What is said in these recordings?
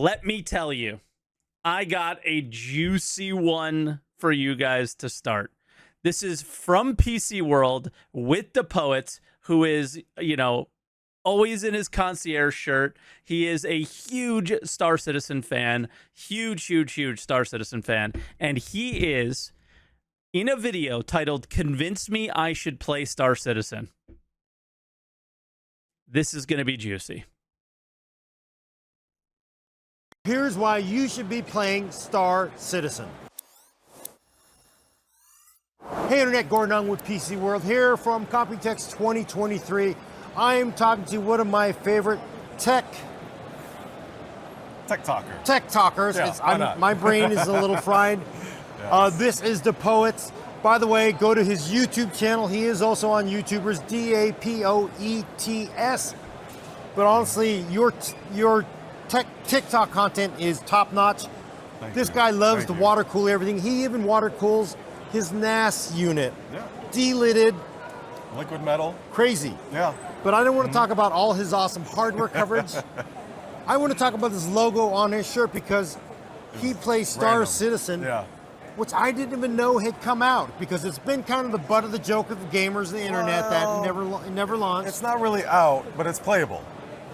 let me tell you, I got a juicy one for you guys to start. This is from PCWorld with the Poets, who is, you know, always in his concierge shirt. He is a huge Star Citizen fan, huge Star Citizen fan. And he is in a video titled "Convince Me I Should Play Star Citizen." This is going to be juicy. Here's why you should be playing Star Citizen. Hey Internet, Gordon Ung with PCWorld here from Computex 2023. I am talking to one of my favorite tech talkers. Yeah, my brain is a little fried. Yes. This is the Poets. By the way, go to his YouTube channel. He is also on YouTubers, DAPOETS. But honestly, your TikTok content is top notch. This guy loves to water cool everything. He even water cools his NAS unit. Yeah. Delidded. Liquid metal. Crazy. Yeah. But I don't want to talk about all his awesome hardware coverage. I want to talk about this logo on his shirt because he plays Star Citizen, which I didn't even know had come out because it's been kind of the butt of the joke of the gamers, the internet, that never launched. It's not really out, but it's playable.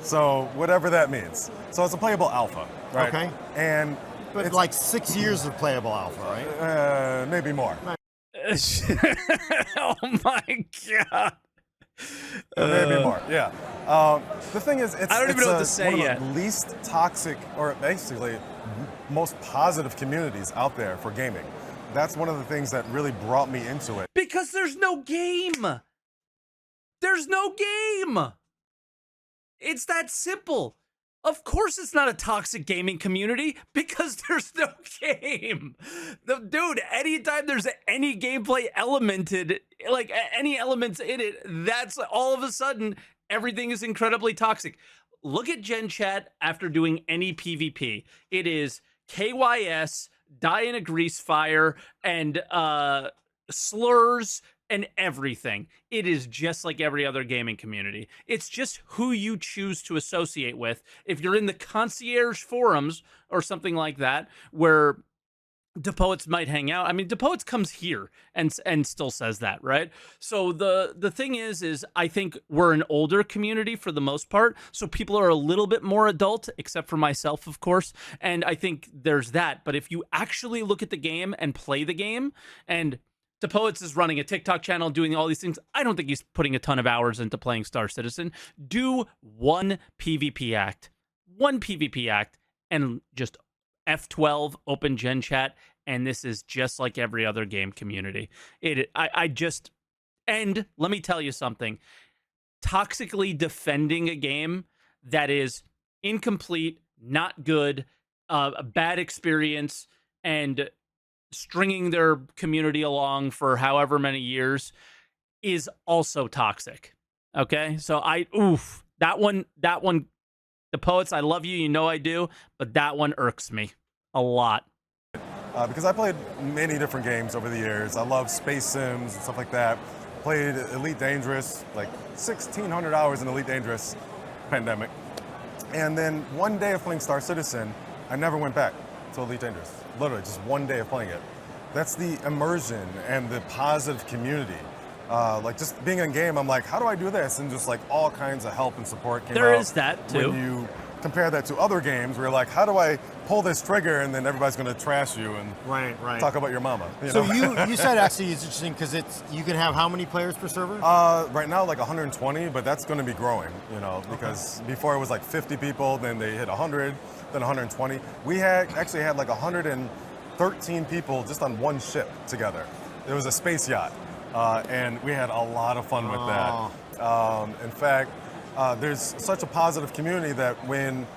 So whatever that means. So it's a playable alpha, right? Okay. And but it's like 6 years of playable alpha, right? Maybe more. Oh my God. Maybe more, yeah. The thing is, I don't even know what to say one yet. of the least toxic, or basically most positive communities out there for gaming. That's one of the things that really brought me into it. Because there's no game. There's no game. It's that simple. Of course it's not a toxic gaming community because there's no game. Dude, anytime there's any gameplay elemented, like any elements in it, that's all of a sudden everything is incredibly toxic. Look at Gen Chat after doing any PvP. It is KYS, die in a grease fire, and slurs and everything. It is just like every other gaming community. It's just who you choose to associate with. If you're in the concierge forums or something like that, where DePoets might hang out. I mean, DePoets comes here and still says that, right? So the thing is I think we're an older community for the most part. So people are a little bit more adult, except for myself, of course. And I think there's that. But if you actually look at the game and play the game, and DePoets is running a TikTok channel, doing all these things, I don't think he's putting a ton of hours into playing Star Citizen. Do one PvP act, and just F12, open Gen Chat, and this is just like every other game community. And let me tell you something. Toxically defending a game that is incomplete, not good, a bad experience, and stringing their community along for however many years is also toxic. Okay? So that one, the Poets, I love you, you know I do, but that one irks me a lot. Because I played many different games over the years. I love space sims and stuff like that. Played Elite Dangerous, like 1,600 hours in Elite Dangerous, pandemic. And then one day of playing Star Citizen, I never went back to Elite Dangerous. Literally, just one day of playing it. That's the immersion and the positive community. Like just being in game, I'm like, how do I do this? And just like all kinds of help and support came out. There is that too. When you compare that to other games where you're like, how do I pull this trigger? And then everybody's going to trash you and talk about your mama. So you said actually it's interesting because you can have how many players per server? Right now like 120, but that's going to be growing, because before it was like 50 people, then they hit 100, then 120. We actually had like 113 people just on one ship together. It was a space yacht. And we had a lot of fun with that. In fact, there's such a positive community that when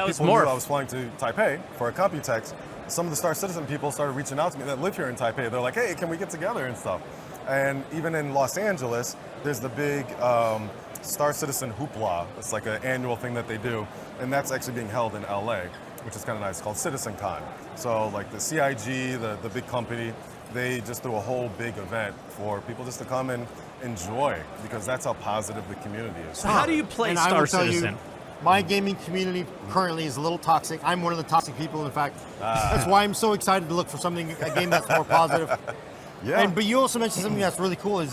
people knew I was flying to Taipei for a Computex, some of the Star Citizen people started reaching out to me that live here in Taipei. They're like, hey, can we get together and stuff? And even in Los Angeles, there's the big Star Citizen hoopla. It's like an annual thing that they do. And that's actually being held in LA, which is kind of nice, called CitizenCon. So like the CIG, the big company, they just do a whole big event for people just to come and enjoy, because that's how positive the community is. So how do you play Star Citizen? My gaming community currently is a little toxic. I'm one of the toxic people, in fact. That's why I'm so excited to look for a game that's more positive. Yeah. But you also mentioned something that's really cool.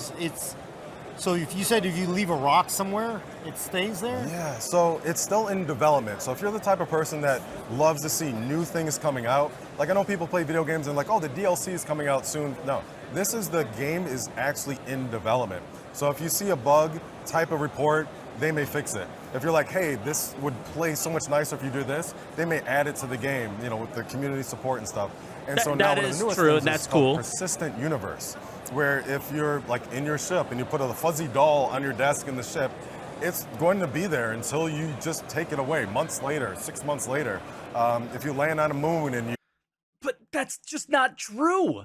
So if you leave a rock somewhere, it stays there? Yeah, so it's still in development. So if you're the type of person that loves to see new things coming out, like I know people play video games and like, oh, the DLC is coming out soon. No, the game is actually in development. So if you see a bug, type a report, they may fix it. If you're like, hey, this would play so much nicer if you do this, they may add it to the game, with the community support and stuff. And so now one of the newest things is called persistent universe, where if you're like in your ship and you put a fuzzy doll on your desk in the ship, it's going to be there until you just take it away months later, 6 months later. If you land on a moon and you... But that's just not true.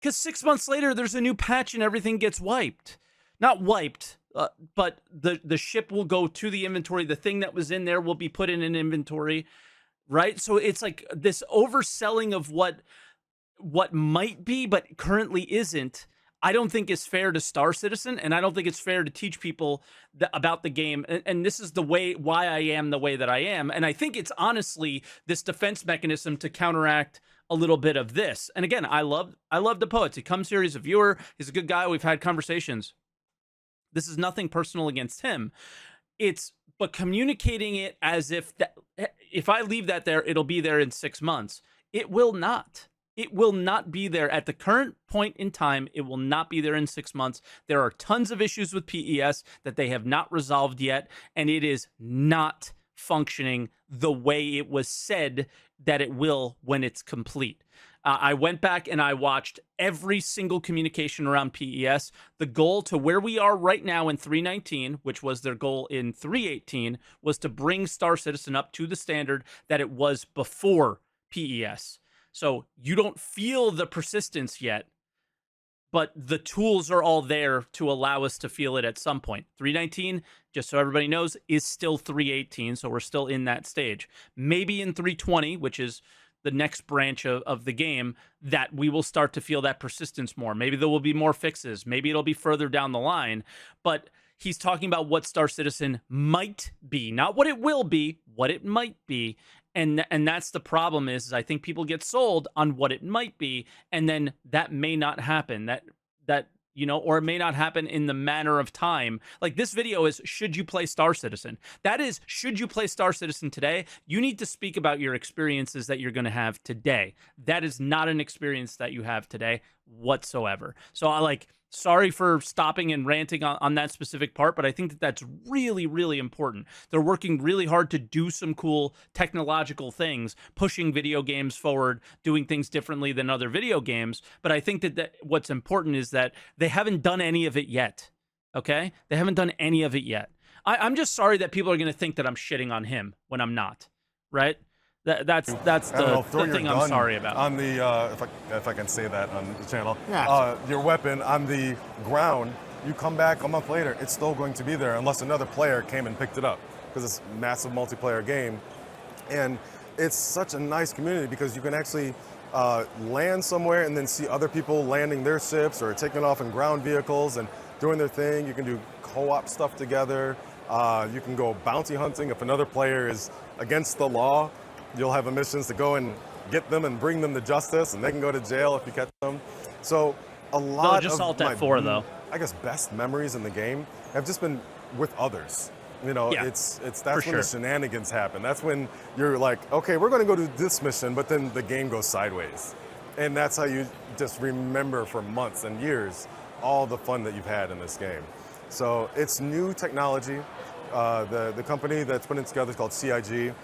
Because 6 months later, there's a new patch and everything gets wiped. Not wiped, but the ship will go to the inventory. The thing that was in there will be put in an inventory, right? So it's like this overselling of what might be, but currently isn't, I don't think is fair to Star Citizen, and I don't think it's fair to teach people about the game. And this is why I am the way that I am. And I think it's honestly this defense mechanism to counteract a little bit of this. And again, I love the Poets. He comes here, he's a viewer, he's a good guy. We've had conversations. This is nothing personal against him. But communicating it as if I leave that there, it'll be there in 6 months. It will not. It will not be there at the current point in time. It will not be there in 6 months. There are tons of issues with PES that they have not resolved yet, and it is not functioning the way it was said that it will when it's complete. I went back and I watched every single communication around PES. The goal to where we are right now in 3.19, which was their goal in 3.18, was to bring Star Citizen up to the standard that it was before PES. So you don't feel the persistence yet, but the tools are all there to allow us to feel it at some point. 3.19, just so everybody knows, is still 3.18, so we're still in that stage. Maybe in 3.20, which is the next branch of the game, that we will start to feel that persistence more. Maybe there will be more fixes. Maybe it'll be further down the line. But he's talking about what Star Citizen might be, not what it will be, what it might be. And that's the problem is I think people get sold on what it might be, and then that may not happen. That or it may not happen in the manner of time. Like this video is, should you play Star Citizen? That is, should you play Star Citizen today? You need to speak about your experiences that you're going to have today. That is not an experience that you have today whatsoever. So sorry for stopping and ranting on that specific part, but I think that that's really, really important. They're working really hard to do some cool technological things, pushing video games forward, doing things differently than other video games. But I think that what's important is that they haven't done any of it yet, okay? They haven't done any of it yet. I'm just sorry that people are going to think that I'm shitting on him when I'm not, right? That's the thing I'm sorry about. On the if I can say that on the channel, yeah. Your weapon on the ground, you come back a month later, it's still going to be there unless another player came and picked it up, because it's a massive multiplayer game, and it's such a nice community because you can actually land somewhere and then see other people landing their ships or taking off in ground vehicles and doing their thing. You can do co-op stuff together. You can go bounty hunting if another player is against the law. You'll have missions to go and get them and bring them to justice, and they can go to jail if you catch them. So a lot just of my, 4 though. I guess best memories in the game have just been with others. Yeah, that's when the shenanigans happen. That's when you're like, okay, we're going to go to this mission, but then the game goes sideways, and that's how you just remember for months and years all the fun that you've had in this game. So it's new technology. The company that's putting it together is called CIG.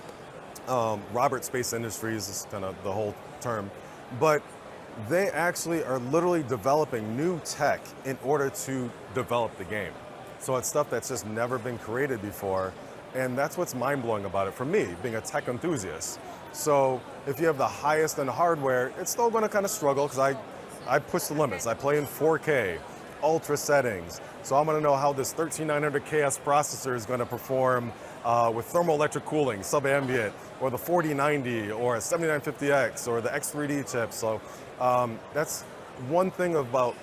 Robert Space Industries is kind of the whole term, but they actually are literally developing new tech in order to develop the game. So it's stuff that's just never been created before, and that's what's mind-blowing about it for me, being a tech enthusiast. So if you have the highest end hardware, it's still going to kind of struggle because I push the limits. I play in 4K, ultra settings, so I'm going to know how this 13900KS processor is going to perform with thermoelectric cooling, sub-ambient, or the 4090, or a 7950X, or the X3D chip. So that's one thing about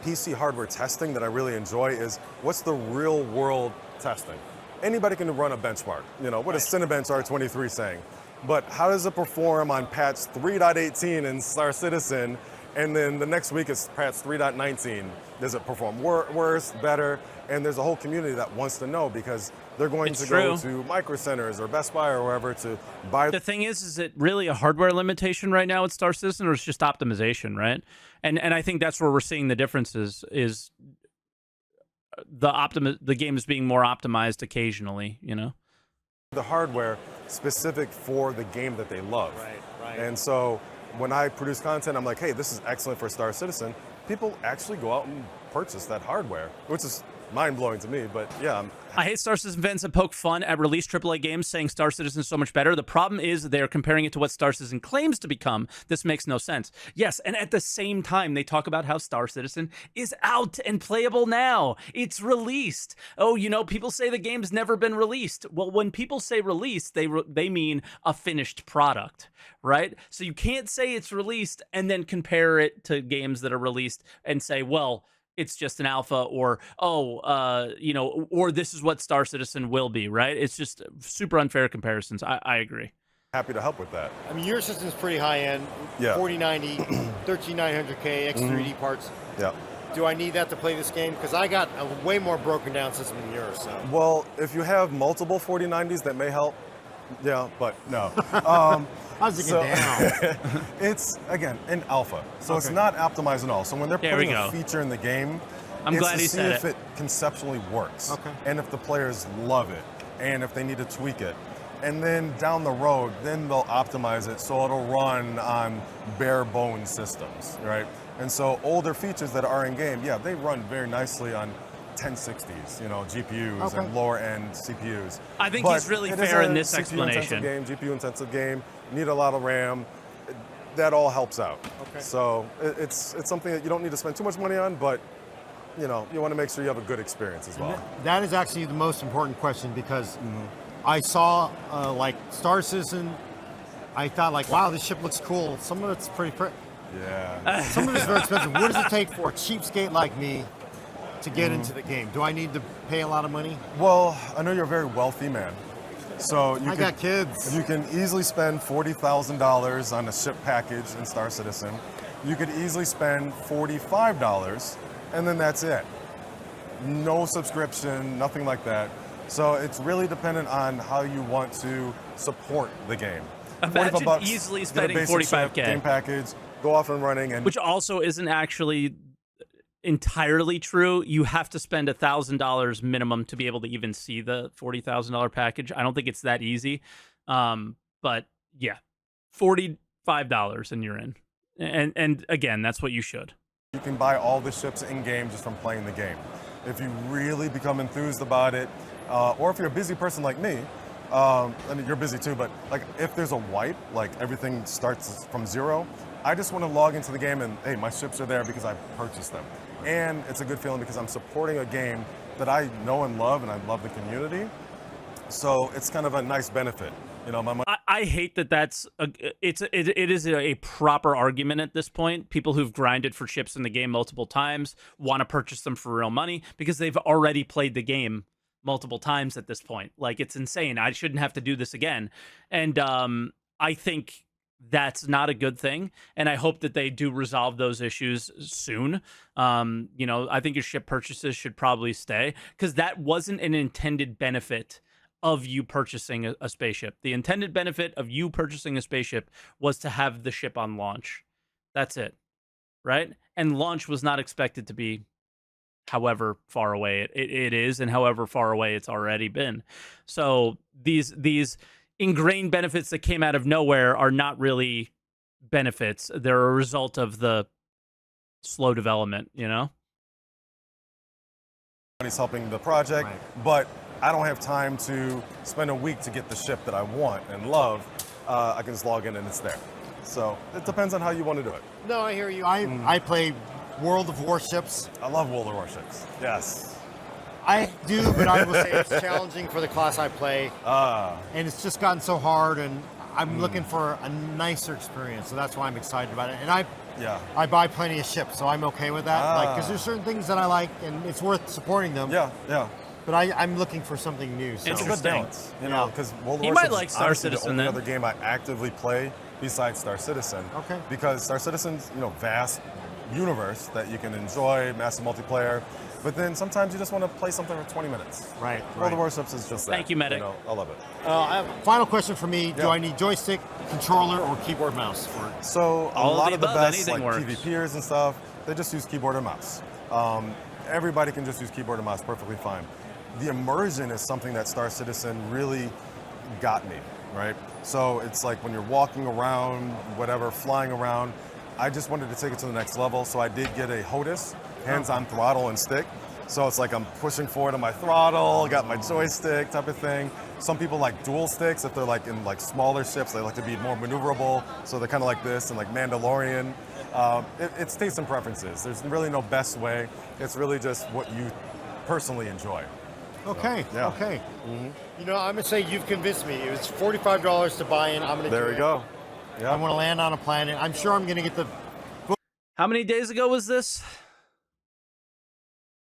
PC hardware testing that I really enjoy is what's the real world testing. anybody can run a benchmark. You know, what is Cinebench R23 saying? But how does it perform on patch 3.18 in Star Citizen, and then the next week it's patch 3.19? Does it perform worse, better? And there's a whole community that wants to know because they're going to go to Micro Centers or Best Buy or wherever to buy. The thing is it really a hardware limitation right now with Star Citizen, or it's just optimization, right? And I think that's where we're seeing the differences is the game is being more optimized occasionally, you know? The hardware specific for the game that they love. Right. And so when I produce content, I'm like, hey, this is excellent for Star Citizen. People actually go out and purchase that hardware, which is mind-blowing to me, but yeah. I hate Star Citizen fans that poke fun at released AAA games saying Star Citizen is so much better. The problem is they're comparing it to what Star Citizen claims to become. This makes no sense. Yes, and at the same time, they talk about how Star Citizen is out and playable now. It's released. Oh, you know, people say the game's never been released. Well, when people say released, they mean a finished product, right? So you can't say it's released and then compare it to games that are released and say, well, it's just an alpha, or you know, or this is what Star Citizen will be, right? It's just super unfair comparisons. I agree. Happy to help with that. I mean, your system's pretty high end. Yeah. 4090, 13900K, X3D parts. Yeah. Do I need that to play this game? Because I got a way more broken down system than yours. So. Well, if you have multiple 4090s, that may help. Yeah, but no. How's it get down? It's, again, in alpha. So it's not optimized at all. So when they're putting a feature in the game, I'm glad he said said if it conceptually works. Okay. And if the players love it. And if they need to tweak it. And then down the road, then they'll optimize it so it'll run on bare bones systems, right? And so older features that are in game, yeah, they run very nicely on 1060s, you know, GPUs and lower end CPUs. I think he's really fair in this explanation. GPU intensive game, need a lot of RAM. That all helps out. Okay. So it's something that you don't need to spend too much money on, but you know, you want to make sure you have a good experience as well. That is actually the most important question because I saw like Star Citizen, I thought like, wow, this ship looks cool. Some of it's pretty Yeah. Some of it's very expensive. What does it take for a cheapskate like me to get into the game? Do I need to pay a lot of money? Well, I know you're a very wealthy man. So I got kids. You can easily spend $40,000 on a ship package in Star Citizen. You could easily spend $45, and then that's it. No subscription, nothing like that. So it's really dependent on how you want to support the game. Imagine easily spending $45K. Game package, go off and running, and which also isn't actually entirely true. You have to spend $1,000 minimum to be able to even see the $40,000 package. I don't think it's that easy. But yeah, $45 and you're in. And again, that's what you should. You can buy all the ships in game just from playing the game. If you really become enthused about it, or if you're a busy person like me, I mean, you're busy too, but like if there's a wipe, like everything starts from zero, I just want to log into the game and, hey, my ships are there because I purchased them. And it's a good feeling because I'm supporting a game that I know and love, and I love the community. So it's kind of a nice benefit. You know, my money. I hate that it is a proper argument at this point. People who've grinded for ships in the game multiple times want to purchase them for real money because they've already played the game multiple times at this point. Like, it's insane. I shouldn't have to do this again. And I think that's not a good thing, and I hope that they do resolve those issues soon. You know, I think your ship purchases should probably stay because that wasn't an intended benefit of you purchasing a spaceship. The intended benefit of you purchasing a spaceship was to have the ship on launch. That's it, right? And launch was not expected to be however far away it is, and however far away it's already been. So these ingrained benefits that came out of nowhere are not really benefits. They're a result of the slow development, you know? Money's helping the project, but I don't have time to spend a week to get the ship that I want and love. I can just log in and it's there. So it depends on how you want to do it. No, I hear you. I play World of Warships. I love World of Warships. Yes. I do, but I will say it's challenging for the class I play. And it's just gotten so hard, and I'm looking for a nicer experience, so that's why I'm excited about it. And I buy plenty of ships, so I'm okay with that. Like, because there's certain things that I like, and it's worth supporting them. Yeah. But I'm looking for something new. So. It's a good Interesting. balance, you know, because World of He Warships might like is Star honestly Citizen, the only then. other game I actively play besides Star Citizen. Okay. Because Star Citizen's, you know, vast universe that you can enjoy, massive multiplayer, but then sometimes you just want to play something for 20 minutes. Right. World of Warships is just that. Thank you, Medic. You know, I love it. Final question for me: Do Yeah. I need joystick, controller, or keyboard mouse? So All a of lot the of the above, best anything like works. PvPers and stuff, they just use keyboard and mouse. Everybody can just use keyboard and mouse perfectly fine. The immersion is something that Star Citizen really got me, right? So it's like when you're walking around, whatever, flying around, I just wanted to take it to the next level. So I did get a HOTUS, hands-on throttle and stick. So it's like I'm pushing forward on my throttle, got my joystick type of thing. Some people like dual sticks if they're like in like smaller ships, they like to be more maneuverable. So they're kind of like this and like Mandalorian. It's taste and preferences. There's really no best way. It's really just what you personally enjoy. Okay. Yeah. Okay. You know, I'm gonna say you've convinced me. It was $45 to buy in. I'm gonna. There do we it. go. Yeah. I want to land on a planet. I'm sure I'm gonna get the How many days ago was this?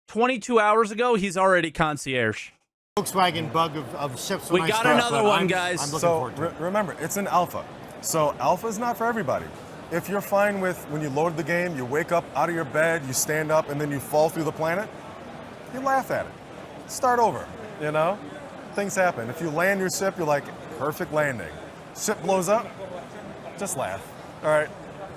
22 hours ago, he's already concierge. Volkswagen bug of ships. When We I got start, another but one, I'm guys. looking So forward to it. remember, it's an alpha. So alpha is not for everybody. If you're fine with when you load the game, you wake up out of your bed, you stand up, and then you fall through the planet, you laugh at it. Start over, you know? Things happen. If you land your ship, you're like, perfect landing. Ship blows up, just laugh, all right?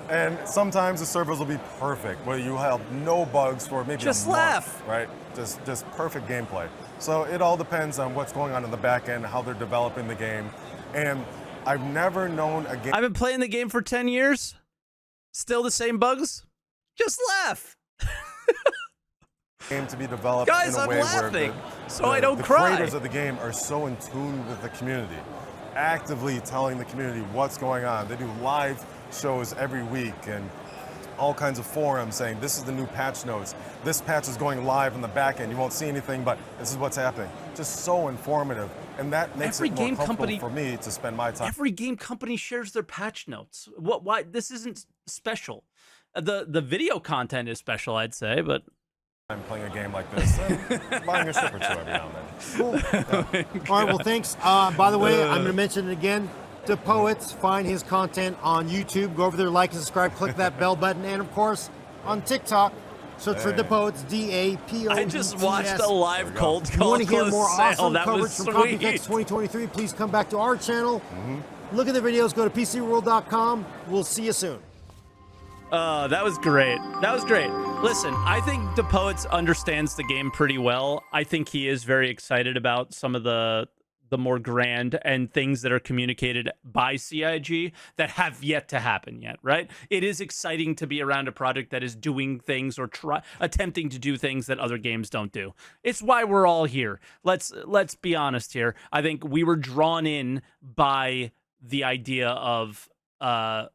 And sometimes the servers will be perfect, where you have no bugs for maybe Just a month, laugh. right? Just perfect gameplay. So it all depends on what's going on in the back end, how they're developing the game. And I've never known a game I've been playing the game for 10 years. Still the same bugs. Just laugh. to be developed Guys, in a I'm way laughing, where so I don't the cry. creators of the game are so in tune with the community, actively telling the community what's going on. They do live shows every week and all kinds of forums saying this is the new patch notes. This patch is going live in the back end. You won't see anything, but this is what's happening. Just so informative, and that makes Every it more game comfortable company- for me to spend my time. Every game company shares their patch notes. What? Why? This isn't special. The video content is special, I'd say, but I'm playing a game like this, and buying a ship or two every now and then. Cool. All right. Well, thanks. By the way, I'm going to mention it again. The Poets, find his content on YouTube. Go over there, like and subscribe, click that bell button, and of course on TikTok, search for The Poets, DAPOETS. I just watched a live cold If you call want to hear close more sale. awesome That coverage was from sweet. CopyFX 2023, please come back to our channel. Look at the videos. Go to PCWorld.com. We'll see you soon. That was great. That was great. Listen, I think the Poets understands the game pretty well. I think he is very excited about some of the more grand and things that are communicated by CIG that have yet to happen yet, right? It is exciting to be around a project that is doing things or attempting to do things that other games don't do. It's why we're all here. Let's be honest here. I think we were drawn in by the idea of the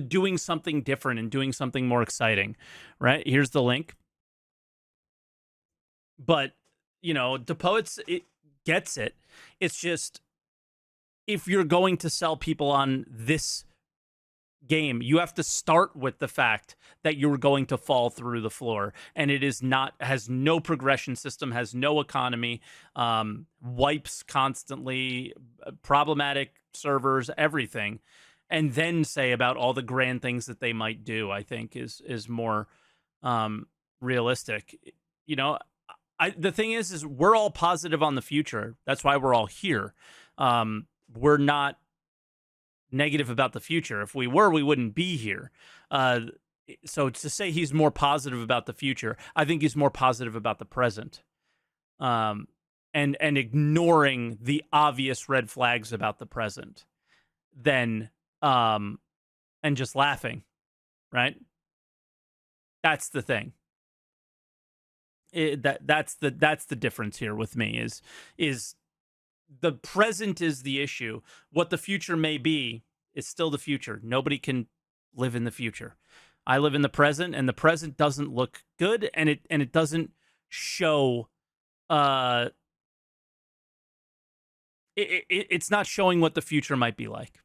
doing something different and doing something more exciting, right? Here's the link. But you know, the Poets, it gets it. It's just, if you're going to sell people on this game, you have to start with the fact that you're going to fall through the floor, and it is not, has no progression system, has no economy, wipes constantly, problematic servers, everything, and then say about all the grand things that they might do, I think is more realistic. You know, the thing is we're all positive on the future. That's why we're all here. We're not negative about the future. If we were, we wouldn't be here. So to say he's more positive about the future, I think he's more positive about the present. And ignoring the obvious red flags about the present than and just laughing, right? That's the thing. That's the difference here with me is the present is the issue. What the future may be is still the future. Nobody can live in the future. I live in the present, and the present doesn't look good, and it doesn't show. It's not showing what the future might be like.